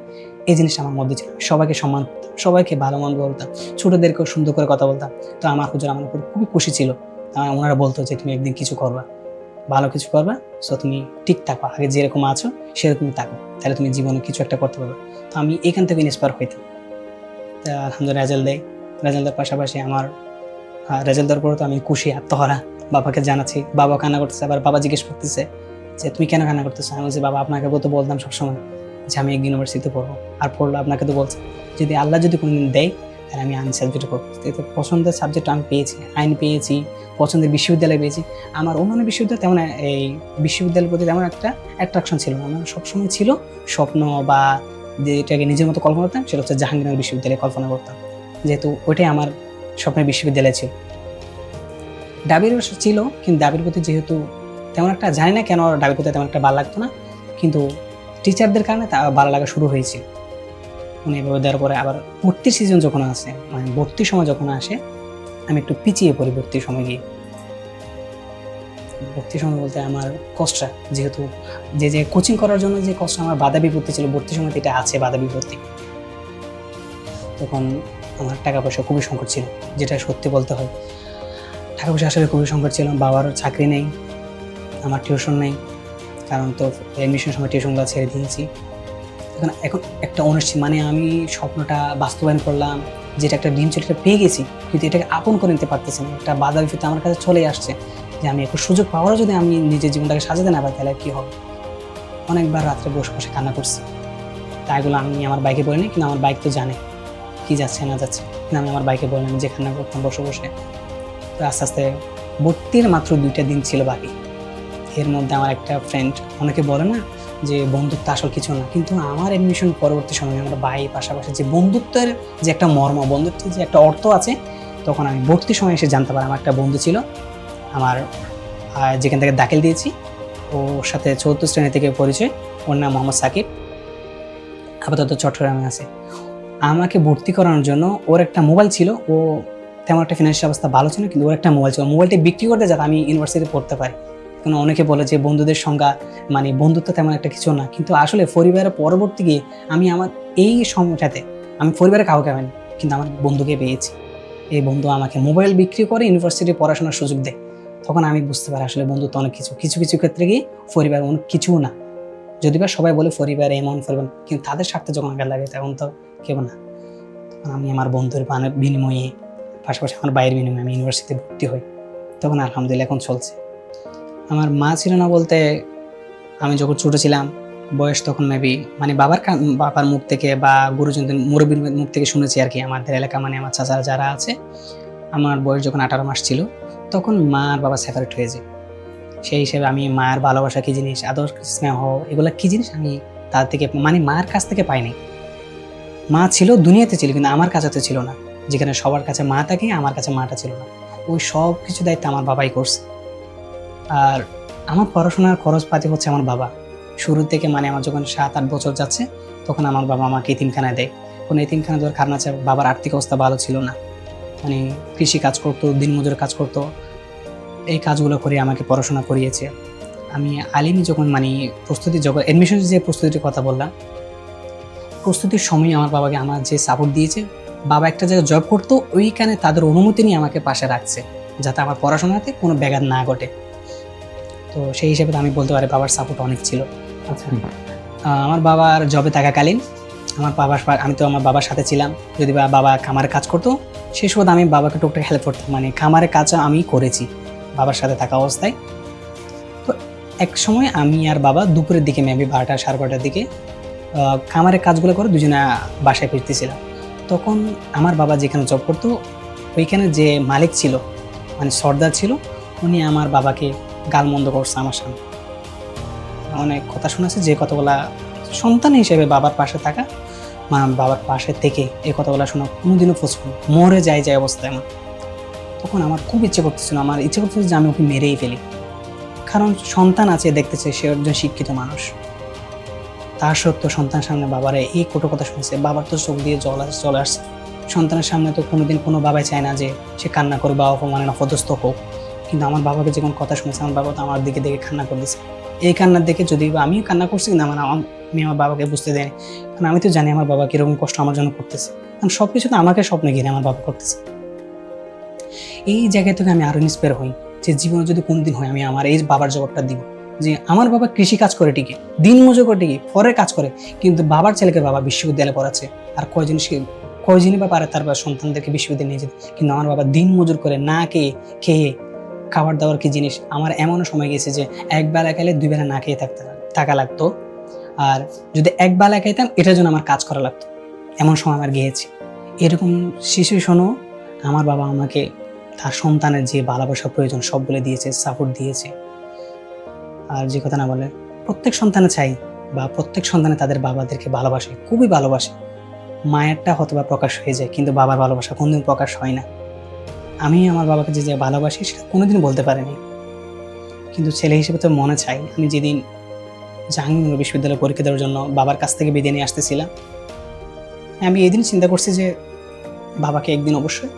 এই জিনিসটা আমার মধ্যে ছিল, সবাইকে সম্মান করতাম, সবাইকে ভালো মন্দ বলতাম, ছোটোদেরকেও সুন্দর করে কথা বলতাম। তো আমার হুজুর আমার উপর খুবই খুশি ছিল, ওনারা বলতো যে তুমি একদিন কিছু করবা, ভালো কিছু করবা, সো তুমি ঠিক থাকো, আগে যেরকম আছো সেরকমই থাকো, তাহলে তুমি জীবনে কিছু একটা করতে পারবে। তো আমি এখান থেকে ইন্সপায়ার হইতাম। তা আলহামদুলিল্লাহ রেজাল্ট দেয়, রেজাল্টের পাশাপাশি আমার রেজাল্ট দেওয়ার পরে তো আমি খুশি আত্মহারা, বাবাকে জানাচ্ছি, বাবা কান্না করতেছে, আবার বাবা জিজ্ঞেস করতেছে যে তুমি কেন কান্না করতেছো। আমি বলছি বাবা আপনাকে তো বলতাম সবসময় যে আমি এক ইউনিভার্সিটিতে পড়বো, আর পড়লো আপনাকে তো বলছি যদি আল্লাহ যদি কোনোদিন দেয় তাহলে আমি আইন সাবজেক্টে পড়বো। তো পছন্দের সাবজেক্ট আমি পেয়েছি, আইন পেয়েছি, পছন্দের বিশ্ববিদ্যালয় পেয়েছি। আমার অন্যান্য বিশ্ববিদ্যালয় তেমন এই বিশ্ববিদ্যালয়ের প্রতি তেমন একটা অ্যাট্রাকশন ছিল না, আমার সবসময় ছিল স্বপ্ন বা যেটাকে নিজের মতো কল্পনা করতাম সেটা হচ্ছে জাহাঙ্গীরনগর বিশ্ববিদ্যালয়ে কল্পনা করতাম, যেহেতু ওইটাই আমার স্বপ্নের বিশ্ববিদ্যালয় ছিল। ডাবির ছিল, কিন্তু ডাবির প্রতি যেহেতু তেমন একটা জানি না কেন ডাবির প্রতি তেমন একটা ভালো লাগতো না, কিন্তু টিচারদের কারণে তা ভালো লাগা শুরু হয়েছিল। মানে এভাবে দেওয়ার পরে আবার ভর্তির সিজন যখন আসে, মানে ভর্তির সময় যখন আসে আমি একটু পিছিয়ে পড়ি। ভর্তির সময় গিয়ে ভর্তির সময় বলতে আমার কষ্টটা, যেহেতু যে কোচিং করার জন্য যে কষ্ট আমার বাধা বিপত্তি ছিল, ভর্তির সময় এটা আছে বাধা বিপত্তি। তখন আমার টাকা পয়সা খুবই সংকট ছিল, যেটা সত্যি বলতে হয়, টাকা পয়সা আসলে খুবই সংকট ছিল। বাবার চাকরি নেই, আমার টিউশন নেই, কারণ তো অ্যাডমিশনের সময় টিউশনগুলো ছেড়ে দিয়েছি। এখন এখন একটা অনিশ্চিত, মানে আমি স্বপ্নটা বাস্তবায়ন করলাম, যেটা একটা ড্রিম ছিল এটা পেয়ে গেছি, কিন্তু এটাকে আপন করে নিতে পারতেছি না। একটা বাধা বিপত্তি আমার কাছে চলে আসছে যে আমি একটু সুযোগ পাওয়ারও যদি আমি নিজের জীবনটাকে সাজাতে না পারি তাহলে কী হবে। অনেকবার রাত্রে বসে বসে কান্না করছি। তাইগুলো আমি আমার বাইকে বলিনি, কিন্তু আমার বাইক তো জানে কি যাচ্ছে না যাচ্ছে, কিন্তু আমি আমার বাইকে বললাম যে কান্না করতাম বসে বসে। তো আস্তে আস্তে ভর্তির মাত্র 2টা দিন ছিল বাকি। এর মধ্যে আমার একটা ফ্রেন্ড, অনেকে বলে না যে বন্ধুত্ব আসল কিছু না, কিন্তু আমার এডমিশন পরবর্তী সময়ে আমার ভাই পাশাপাশি যে বন্ধুত্বের যে একটা মর্ম, বন্ধুত্বের যে একটা অর্থ আছে, তখন আমি ভর্তি সময় এসে জানতে পারি। আমার একটা বন্ধু ছিল আমার, যেখান থেকে দাখিল দিয়েছি, ওর সাথে 4th শ্রেণী থেকে পরিচয়। ওর নাম মোহাম্মদ সাকিব, আপাতত চট্টগ্রামে আছে। আমাকে ভর্তি করানোর জন্য ওর একটা মোবাইল ছিল, ও তেমন একটা ফিনান্সিয়াল অবস্থা ভালো ছিল, কিন্তু ওর একটা মোবাইল ছিল, মোবাইলটা বিক্রি করতে যাতে আমি ইউনিভার্সিটিতে পড়তে পারি। কারণ অনেকে বলে যে বন্ধুদের সংজ্ঞা মানে বন্ধুত্ব তেমন একটা কিছু না, কিন্তু আসলে পরিবারের পরবর্তী গিয়ে আমি আমার এই সময়টাতে আমি পরিবারে কাউকে পাইনি, কিন্তু আমার বন্ধুকে পেয়েছি। এই বন্ধু আমাকে মোবাইল বিক্রি করে ইউনিভার্সিটি পড়াশোনার সুযোগ দেয়। তখন আমি বুঝতে পারি আসলে বন্ধুত্ব অনেক কিছু, কিছু কিছু ক্ষেত্রে গিয়ে পরিবার অনেক কিছুও না। যদি বা সবাই বলে পরিবার এমন পরিবার, কিন্তু তাদের স্বার্থে যখন আঘাত লাগে তখন তো কেউ না। তখন আমি আমার বন্ধুর বিনিময়ে, পাশাপাশি আমার বাইরের বিনিময়ে আমি ইউনিভার্সিটিতে ভর্তি হই। তখন আলহামদুলিল্লাহ এখন চলছে। আমার মা ছিল না বলতে, আমি যখন ছোটো ছিলাম, বয়স তখন মেবি মানে বাবার মুখ থেকে বা গুরুজনদের মুরব্বীর মুখ থেকে শুনেছি আর কি, আমাদের এলাকা মানে আমার চাচারা যারা আছে, আমার বয়স যখন 18 মাস ছিল তখন মা আর বাবা সেপারেট হয়ে যায়। সেই হিসেবে আমি মায়ের ভালোবাসা কী জিনিস, আদর স্নেহ এগুলো কী জিনিস আমি তার থেকে মানে মায়ের কাছ থেকে পাইনি। মা ছিল, দুনিয়াতে ছিল, কিন্তু আমার কাছে তো ছিল না। যেখানে সবার কাছে মা থাকে, আমার কাছে মাটা ছিল না। ওই সব কিছু দায়িত্ব আমার বাবাই করছে। আর আমার পড়াশোনার খরচপাতি হচ্ছে আমার বাবা। শুরু থেকে মানে আমার যখন 7-8 বছর যাচ্ছে তখন আমার বাবা আমাকে এতিমখানায় দেয়। কোনো এতিমখানা দেওয়ার কারণ আছে, বাবার আর্থিক অবস্থা ভালো ছিল না, মানে কৃষি কাজ করতো, দিনমজুর কাজ করতো, এই কাজগুলো করে আমাকে পড়াশোনা করিয়েছে। আমি আলিমি যখন মানে যখন অ্যাডমিশন যে প্রস্তুতির কথা বললাম, প্রস্তুতির সময় আমার বাবাকে আমার যে সাপোর্ট দিয়েছে, বাবা একটা জায়গায় জব করতো, ওইখানে তাদের অনুমতি নিয়ে আমাকে পাশে রাখছে যাতে আমার পড়াশোনাতে কোনো ব্যাঘাত না ঘটে। তো সেই হিসেবে আমি বলতে পারি বাবার সাপোর্ট অনেক ছিল। আচ্ছা, আমার বাবার জবে থাকাকালীন আমি তো আমার বাবার সাথে ছিলাম। যদি বাবা খামারে কাজ করতো সেই সময় আমি বাবাকে টুকটাক হেল্প করতাম, মানে খামারের কাজ আমি করেছি বাবার সাথে থাকা অবস্থায়। তো এক সময় আমি আর বাবা দুপুরের দিকে মেবি 12টা 12:30টার দিকে খামারের কাজগুলো করে দুজনে বাসায় ফিরতেছিলাম। তখন আমার বাবা যেখানে জব করতো ওইখানে যে মালিক ছিল, মানে সর্দার ছিল, উনি আমার বাবাকে গালমন্দ করছে আমার সামনে। অনেক কথা শোনাছে, যে কথাগুলা সন্তান হিসেবে বাবার পাশে থাকা, বাবার পাশে থেকে এই কথাগুলো শোনা কোনোদিনও পছন্দ, মরে যায় অবস্থায় আমার। তখন আমার খুব ইচ্ছে করতেছিল যে আমি ওকে মেরেই ফেলি, কারণ সন্তান আছে, দেখতেছে সে একজন শিক্ষিত মানুষ। তার সত্ত্বেও সন্তান সামনে বাবারে এই কটু কথা শুনেছে, বাবার তো চোখ দিয়ে চলে আসছে। সন্তানের সামনে তো কোনোদিন কোনো বাবাই চায় না যে সে কান্না করে বা অপমানে অপদস্থ হোক, কিন্তু আমার বাবাকে যখন কথা শুনেছে, আমার বাবা তো আমার দিকে দেখে কান্না করে দিয়েছে। এই কান্নার দেখে যদি আমিও কান্না করছি, কিন্তু আমি আমার বাবাকে বুঝতে দেয়নি, কারণ আমি তো জানি আমার বাবা কীরকম কষ্ট আমার জন্য করতেছে, কারণ সব কিছু তো আমাকে স্বপ্নে ঘিরে আমার বাবা করতেছে। এই জায়গা থেকে আমি আরও ইন্সপায়ার হই যে জীবনে যদি কোনোদিন হয় আমি আমার এই বাবার জবাবটা দিব, যে আমার বাবা কৃষি কাজ করে ঠিকই, দিন মজুর করে ঠিকই, ফরের কাজ করে, কিন্তু বাবার ছেলেকে বাবা বিশ্ববিদ্যালয়ে পড়াচ্ছে। আর কয়জনই বা পারে তার সন্তানদেরকে বিশ্ববিদ্যালয়ে নিয়ে যেতে, কিন্তু আমার বাবা দিন মজুর করে না খেয়ে খাবার দাবার কি জিনিস। আমার এমনও সময় গেছে যে একবেলা খাইলে 2 বেলা না খেয়ে থাকা লাগতো, আর যদি একবেলা খাইতাম এটার জন্য আমার কাজ করা লাগতো, এমন সময় আমার গিয়েছে। এরকম সিচুয়েশনও আমার বাবা আমাকে তার সন্তানের যে ভালোবাসা প্রয়োজন সব বলে দিয়েছে, সাপোর্ট দিয়েছে। আর যে কথা না বলে, প্রত্যেক সন্তানে চাই বা প্রত্যেক সন্তানে তাদের বাবাদেরকে ভালোবাসে, খুবই ভালোবাসে। মায়েরটা হয়তোবা প্রকাশ হয়ে যায়, কিন্তু বাবার ভালোবাসা কোনোদিন প্রকাশ হয় না। আমি আমার বাবাকে যে ভালোবাসি সেটা কোনোদিন বলতে পারিনি, কিন্তু ছেলে হিসেবে তো মনে চাই। আমি যেদিন জাহাঙ্গীরনগর বিশ্ববিদ্যালয়ে পরীক্ষা দেওয়ার জন্য বাবার কাছ থেকে বিদায় নিয়ে আসতেছিলাম, আমি এই দিন চিন্তা করছি যে বাবাকে একদিন অবশ্যই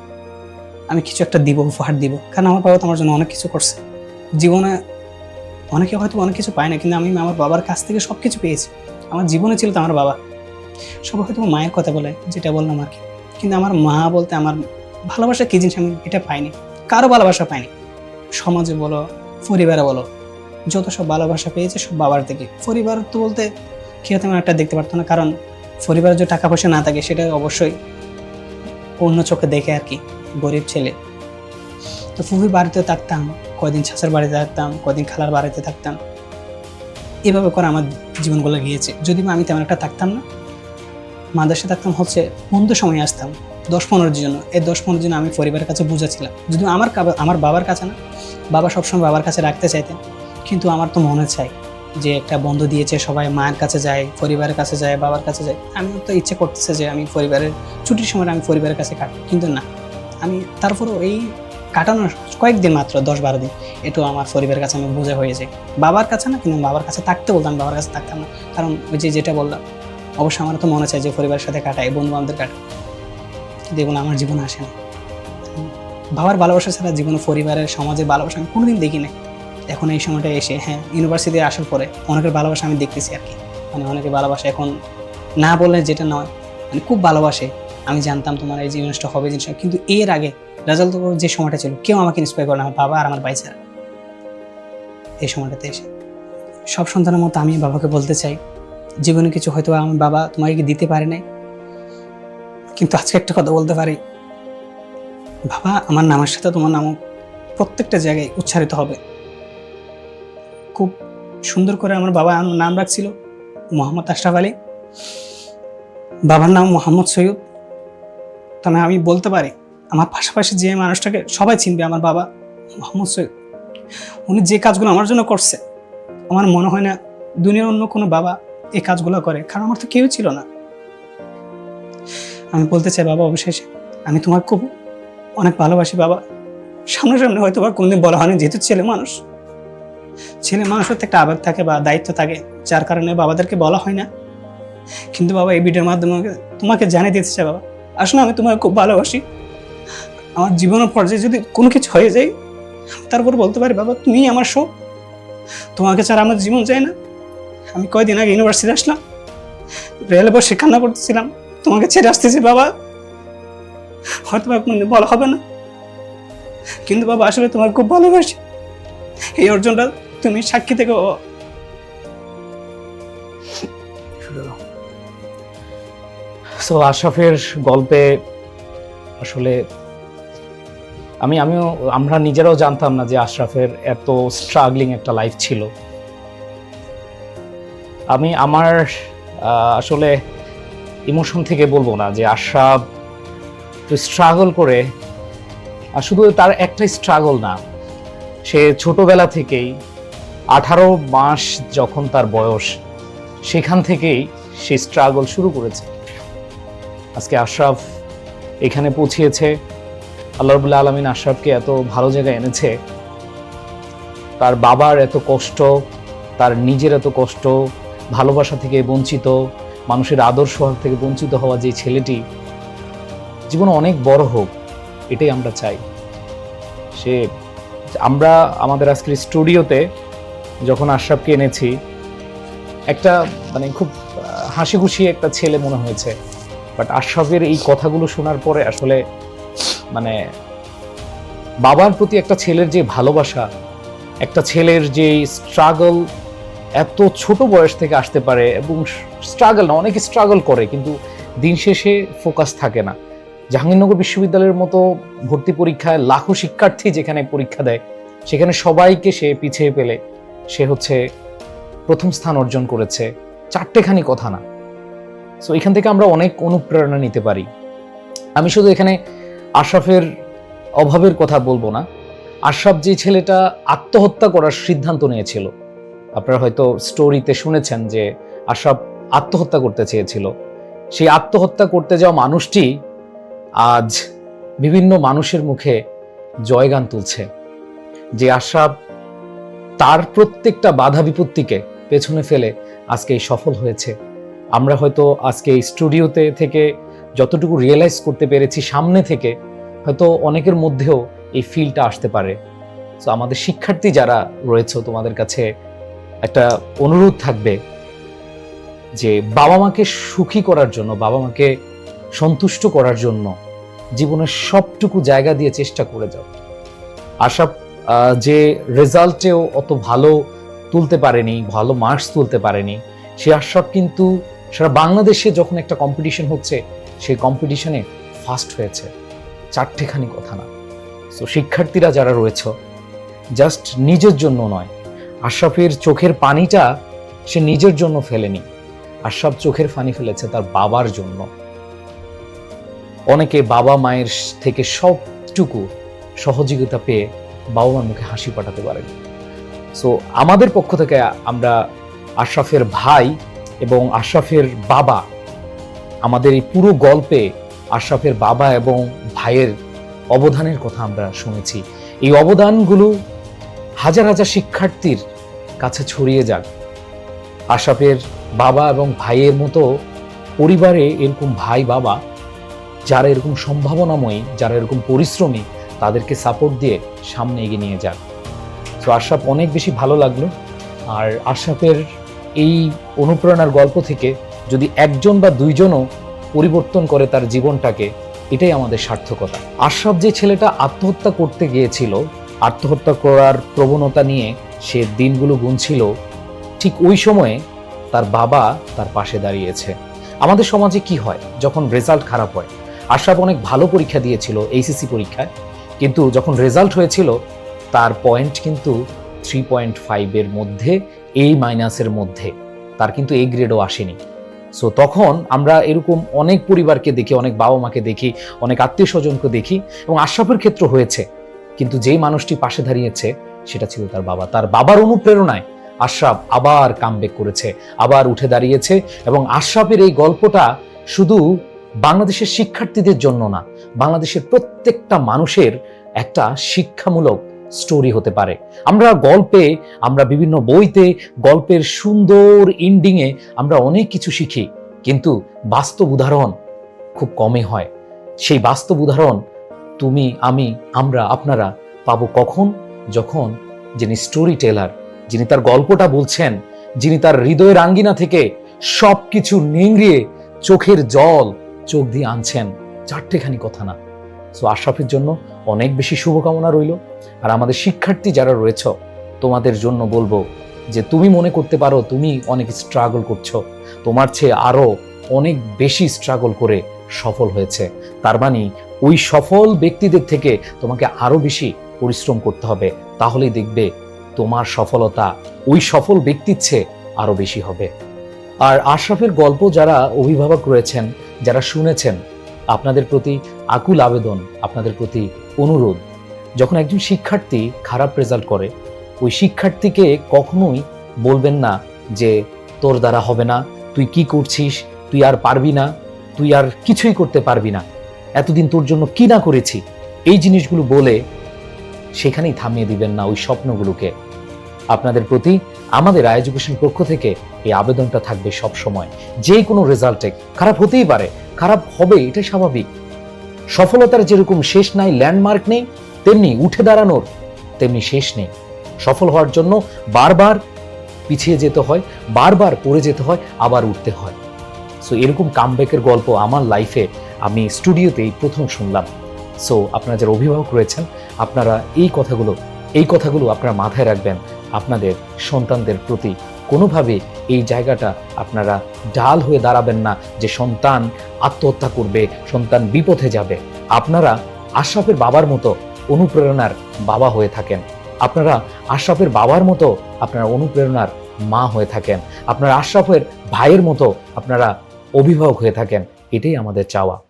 আমি কিছু একটা দিব, উপহার দিব, কারণ আমার বাবা তো আমার জন্য অনেক কিছু করছে। জীবনে অনেকে হয়তো অনেক কিছু পায় না, কিন্তু আমি আমার বাবার কাছ থেকে সব কিছু পেয়েছি। আমার জীবনে ছিল তো আমার বাবা। সবাই হয়তো মায়ের কথা বলে, যেটা বললাম আর কি, কিন্তু আমার মা বলতে আমার ভালোবাসা কী জিনিস আমি এটা পাইনি, কারো ভালোবাসা পাইনি। সমাজে বলো, পরিবারে বলো, যত সব ভালোবাসা পেয়েছে সব বাবার থেকে। পরিবার তো বলতে কেউ তেমন একটা দেখতে পারতো না, কারণ পরিবারে যে টাকা পয়সা না থাকে সেটা অবশ্যই অন্য চোখে দেখে আর কি, গরিব ছেলে। তো ফুফির বাড়িতে থাকতাম, কয়দিন চাচার বাড়িতে থাকতাম, কয়দিন খালার বাড়িতে থাকতাম, এভাবে করে আমার জীবনগুলো গিয়েছে। যদি আমি তেমন একটা থাকতাম না, মাদ্রাসা থাকতাম হচ্ছে বন্ধু সময় আসতাম 10-15 জন্য। এই 10-15 জন আমি পরিবারের কাছে বুঝেছিলাম, যদি আমার বাবার কাছে না, বাবা সবসময় বাবার কাছে রাখতে চাইতেন, কিন্তু আমার তো মনে চাই যে একটা বন্ধু দিয়েছে, সবাই মায়ের কাছে যায়, পরিবারের কাছে যায়, বাবার কাছে যায়, আমি তো ইচ্ছে করতেছে যে আমি পরিবারের ছুটির সময় আমি পরিবারের কাছে কাটি, কিন্তু না, আমি তারপরেও এই কাটানোর কয়েকদিন মাত্র 10-12 দিন একটু আমার পরিবারের কাছে আমি বোঝা হয়ে যাই। বাবার কাছে না, কিন্তু বাবার কাছে থাকতে বলতাম, বাবার কাছে থাকতাম না, কারণ ওই যেটা বললাম, অবশ্যই আমার তো মনে চাই যে পরিবারের সাথে কাটাই, বন্ধু বান্ধবের কাটাই, কিন্তু এগুলো আমার জীবনে আসে না। বাবার ভালোবাসা ছাড়া জীবনে পরিবারের, সমাজের ভালোবাসা আমি কোনোদিন দেখি নাই। এখন এই সময়টা এসে, হ্যাঁ, ইউনিভার্সিটিতে আসার পরে অনেকের ভালোবাসা আমি দেখতেছি আর কি, মানে অনেকের ভালোবাসা এখন না বললে যেটা নয়, মানে খুব ভালোবাসে। আমি জানতাম তোমার এই জিনিসটা হবে, জিনিসটা, কিন্তু এর আগে রেজাল্ট যে সময়টা ছিল, কেউ আমাকে ইন্সপায়ার করে না, আমার বাবা আর আমার ভাই ছাড়া। এই সময়টাতে এসে সব সন্তানের মতো আমি বাবাকে বলতে চাই, জীবনে কিছু হয়তো আমার বাবা তোমাকে দিতে পারে নাই, কিন্তু আজকে একটা কথা বলতে পারি, বাবা আমার নামের সাথে তোমার নামও প্রত্যেকটা জায়গায় উচ্চারিত হবে। খুব সুন্দর করে আমার বাবা নাম রাখছিল মোহাম্মদ আশরাফ আলী, বাবার নাম মোহাম্মদ সৈয়দ। তাহলে আমি বলতে পারি আমার পাশাপাশি যে মানুষটাকে সবাই চিনবে, আমার বাবা মোহাম্মদ সৈয়দ। উনি যে কাজগুলো আমার জন্য করছে, আমার মনে হয় না দুনিয়ার অন্য কোনো বাবা এই কাজগুলো করে, কারণ আমার তো কেউ ছিল না। আমি বলতে চাই বাবা, অবশেষে আমি তোমাকে খুব অনেক ভালোবাসি বাবা। সামনাসামনি হয়তো বা কোনদিন বলা হয়নি, যেহেতু ছেলে মানুষের একটা আবেগ থাকে বা দায়িত্ব থাকে, যার কারণে বাবাদেরকে বলা হয় না। কিন্তু বাবা, এই ভিডিওর মাধ্যমে তোমাকে জানিয়ে দিতে চাই বাবা, আসলে আমি তোমাকে খুব ভালোবাসি। আমার জীবনের পর্যায়ে যদি কোনো কিছু হয়ে যায়, তারপর বলতে পারি বাবা তুমি আমার সব, তোমাকে ছাড়া আমার জীবন যায় না। আমি কয়দিন আগে ইউনিভার্সিটি আসলাম, রেলে বসে কান্না করতেছিলাম, তোমাকে ছেড়ে আসতেছি বাবা, হয়তো বা কোনদিন বলা হবে না, কিন্তু বাবা আসলে তোমার খুব ভালোবাসি। এই অর্জনটা তুমি সাক্ষী থেকে। সো আশরাফের গল্পে আসলে আমরা নিজেরাও জানতাম না যে আশরাফের এত স্ট্রাগলিং একটা লাইফ ছিল। আমি আমার আসলে ইমোশন থেকে বলবো না যে আশরাফ স্ট্রাগল করে, আর শুধু তার একটাই স্ট্রাগল না, সে ছোটবেলা থেকেই 18 মাস যখন তার বয়স, সেখান থেকেই সে স্ট্রাগল শুরু করেছে। আজকে আশরাফ এখানে পৌঁছিয়েছে, আল্লাহ রাব্বুল আলামিন আশরাফকে এত ভালো জায়গায় এনেছে। তার বাবার এত কষ্ট, তার নিজের এত কষ্ট, ভালোবাসা থেকে বঞ্চিত, মানুষের আদর সোহাগ থেকে বঞ্চিত হওয়া যে ছেলেটি জীবনে অনেক বড় হোক, এটাই আমরা চাই। আমরা আমাদের আজকের স্টুডিওতে যখন আশরাফকে এনেছি, একটা মানে খুব হাসি খুশি একটা ছেলে মনে হয়েছে, বাট আশরাফের এই কথাগুলো শোনার পরে আসলে মানে বাবার প্রতি একটা ছেলের যে ভালোবাসা, একটা ছেলের যে স্ট্রাগল এত ছোট বয়স থেকে আসতে পারে, এবং স্ট্রাগল না, অনেকে স্ট্রাগল করে কিন্তু দিন শেষে ফোকাস থাকে না। জাহাঙ্গীরনগর বিশ্ববিদ্যালয়ের মতো ভর্তি পরীক্ষায় লাখো শিক্ষার্থী যেখানে পরীক্ষা দেয়, সেখানে সবাইকে সে পিছিয়ে পেলে সে হচ্ছে প্রথম স্থান অর্জন করেছে। চারটেখানি কথা না। সো এখান থেকে আমরা অনেক অনুপ্রেরণা নিতে পারি। আমি শুধু এখানে আশরাফের অভাবের কথা বলবো না, আশরাফ যে ছেলেটা আত্মহত্যা করার সিদ্ধান্ত নিয়েছিল, আপনারা হয়তো স্টোরিতে শুনেছেন যে আশরাফ আত্মহত্যা করতে চেয়েছিল, সেই আত্মহত্যা করতে যাওয়া মানুষটি আজ বিভিন্ন মানুষের মুখে জয়গান তুলছে, যে আশরাফ তার প্রত্যেকটা বাধা বিপত্তিকে পেছনে ফেলে আজকে এই সফল হয়েছে। আমরা হয়তো আজকে এই স্টুডিওতে থেকে যতটুকু রিয়েলাইজ করতে পেরেছি, সামনে থেকে হয়তো অনেকের মধ্যেও এই ফিলটা আসতে পারে। সো আমাদের শিক্ষার্থী যারা রয়েছে, তোমাদের কাছে একটা অনুরোধ থাকবে যে বাবা মাকে সুখী করার জন্য, বাবা মাকে সন্তুষ্ট করার জন্য জীবনের সবটুকু জায়গা দিয়ে চেষ্টা করে যাও। আশরাফ যে রেজাল্টেও অত ভালো তুলতে পারেনি, ভালো মার্কস তুলতে পারেনি, সে আশরাফ কিন্তু সারা বাংলাদেশে যখন একটা কম্পিটিশন হচ্ছে সেই কম্পিটিশনে ফার্স্ট হয়েছে, চারটেখানি কথা না। সো শিক্ষার্থীরা যারা রয়েছে, জাস্ট নিজের জন্য নয়, আশরাফের চোখের পানিটা সে নিজের জন্য ফেলেনি, আশরাফ চোখের পানি ফেলেছে তার বাবার জন্য। অনেকে বাবা মায়ের থেকে সবটুকু সহযোগিতা পেয়ে বাবা মার মুখে হাসি পাঠাতে পারেন। সো আমাদের পক্ষ থেকে আমরা আশরাফের ভাই এবং আশরাফের বাবা, আমাদের এই পুরো গল্পে আশরাফের বাবা এবং ভাইয়ের অবদানের কথা আমরা শুনেছি। এই অবদানগুলো হাজার হাজার শিক্ষার্থীর কাছে ছড়িয়ে যাক। আশরাফের বাবা এবং ভাইয়ের মতো পরিবারে এরকম ভাই বাবা যারা এরকম সম্ভাবনাময়ী, যারা এরকম পরিশ্রমী, তাদেরকে সাপোর্ট দিয়ে সামনে এগিয়ে নিয়ে যাক। তো আশরাফ অনেক বেশি ভালো লাগলো। আর আশরাফের এই অনুপ্রেরণার গল্প থেকে যদি একজন বা দুইজনও পরিবর্তন করে তার জীবনটাকে, এটাই আমাদের সার্থকতা। আশরাফ যে ছেলেটা আত্মহত্যা করতে গিয়েছিল, আত্মহত্যা করার প্রবণতা নিয়ে সে দিনগুলো গুনছিল, ঠিক ওই সময়ে তার বাবা তার পাশে দাঁড়িয়েছে। আমাদের সমাজে কি হয় যখন রেজাল্ট খারাপ হয়? আশরাফ অনেক ভালো পরীক্ষা দিয়েছিল এইচএসসি পরীক্ষায়, কিন্তু যখন রেজাল্ট হয়েছিল তার পয়েন্ট কিন্তু 3.5 মধ্যে, A- মধ্যে, তার কিন্তু A গ্রেডও আসেনি। সো তখন আমরা এরকম অনেক পরিবারকে দেখি, অনেক বাবা মাকে দেখি, অনেক আত্মীয় স্বজনকে দেখি, এবং আশরাফের ক্ষেত্র হয়েছে। কিন্তু যেই মানুষটি পাশে দাঁড়িয়েছে সেটা ছিল তার বাবা। তার বাবার অনুপ্রেরণায় আশরাফ আবার কামব্যাক করেছে, আবার উঠে দাঁড়িয়েছে। এবং আশরাফের এই গল্পটা শুধু বাংলাদেশের শিক্ষার্থীদের জন্য না, বাংলাদেশের প্রত্যেকটা মানুষের একটা শিক্ষামূলক স্টোরি হতে পারে। আমরা গল্পে, আমরা বিভিন্ন বইতে গল্পের সুন্দর এন্ডিংয়ে আমরা অনেক কিছু শিখি, কিন্তু বাস্তব উদাহরণ খুব কমই হয়। সেই বাস্তব উদাহরণ তুমি, আমি, আমরা, আপনারা পাবো কখন? যখন যিনি স্টোরি টেলার, যিনি তার গল্পটা বলছেন, যিনি তার হৃদয়ের আঙ্গিনা থেকে সবকিছু নিংড়িয়ে চোখের জল চোখ দিয়ে আনছেন, চারটেখানি কথা না। সো আশরাফের জন্য অনেক বেশি শুভকামনা রইল। আর আমাদের শিক্ষার্থী যারা রয়েছ, তোমাদের জন্য বলবো যে তুমি মনে করতে পারো তুমি অনেক স্ট্রাগল করছো, তোমার চেয়ে আরো অনেক বেশি স্ট্রাগল করে সফল হয়েছে। তার মানে ওই সফল ব্যক্তিদের থেকে তোমাকে আরো বেশি পরিশ্রম করতে হবে, তাহলেই দেখবে তোমার সফলতা ওই সফল ব্যক্তির চেয়ে আরো বেশি হবে। আর আশরাফের গল্প যারা অভিভাবক রয়েছেন, যারা শুনেছেন, আপনাদের প্রতি আকুল আবেদন, আপনাদের প্রতি অনুরোধ, যখন একজন শিক্ষার্থী খারাপ রেজাল্ট করে, ওই শিক্ষার্থীকে কখনোই বলবেন না যে তোর দ্বারা হবে না, তুই কি করছিস, তুই আর পারবি না, তুই আর কিছুই করতে পারবি না, এতদিন তোর জন্য কি না করেছি, এই জিনিসগুলো বলে সেখানেই থামিয়ে দিবেন না ওই স্বপ্নগুলোকে। আপনাদের প্রতি আমাদের এডুকেশন পক্ষ থেকে এই আবেদনটা থাকবে সব সময়। যে কোনো রেজাল্টে খারাপ হতেই পারে, খারাপ হবে, এটা স্বাভাবিক। সফলতার যেরকম শেষ নাই, ল্যান্ডমার্ক নেই, তেমনি উঠে দাঁড়ানোর তেমনি শেষ নেই। সফল হওয়ার জন্য বারবার পিছিয়ে যেতে হয়, বারবার পড়ে যেতে হয়, আবার উঠতে হয়। সো এরকম কামব্যাকের গল্প আমার লাইফে আমি স্টুডিওতেই প্রথম শুনলাম। সো আপনারা যারা অভিভাবক রয়েছেন, আপনারা এই কথাগুলো আপনারা মাথায় রাখবেন। আপনাদের সন্তানদের প্রতি কোনোভাবে এই জায়গাটা আপনারা ঢাল হয়ে দাঁড়াবেন না যে সন্তান আত্মহত্যা করবে, সন্তান বিপথে যাবে। আপনারা আশরাফের বাবার মতো অনুপ্রেরণার বাবা হয়ে থাকেন, আপনারা আশরাফের বাবার মতো আপনারা অনুপ্রেরণার মা হয়ে থাকেন, আপনারা আশরাফের ভাইয়ের মতো আপনারা অভিভাবক হয়ে থাকেন। এটাই আমাদের চাওয়া।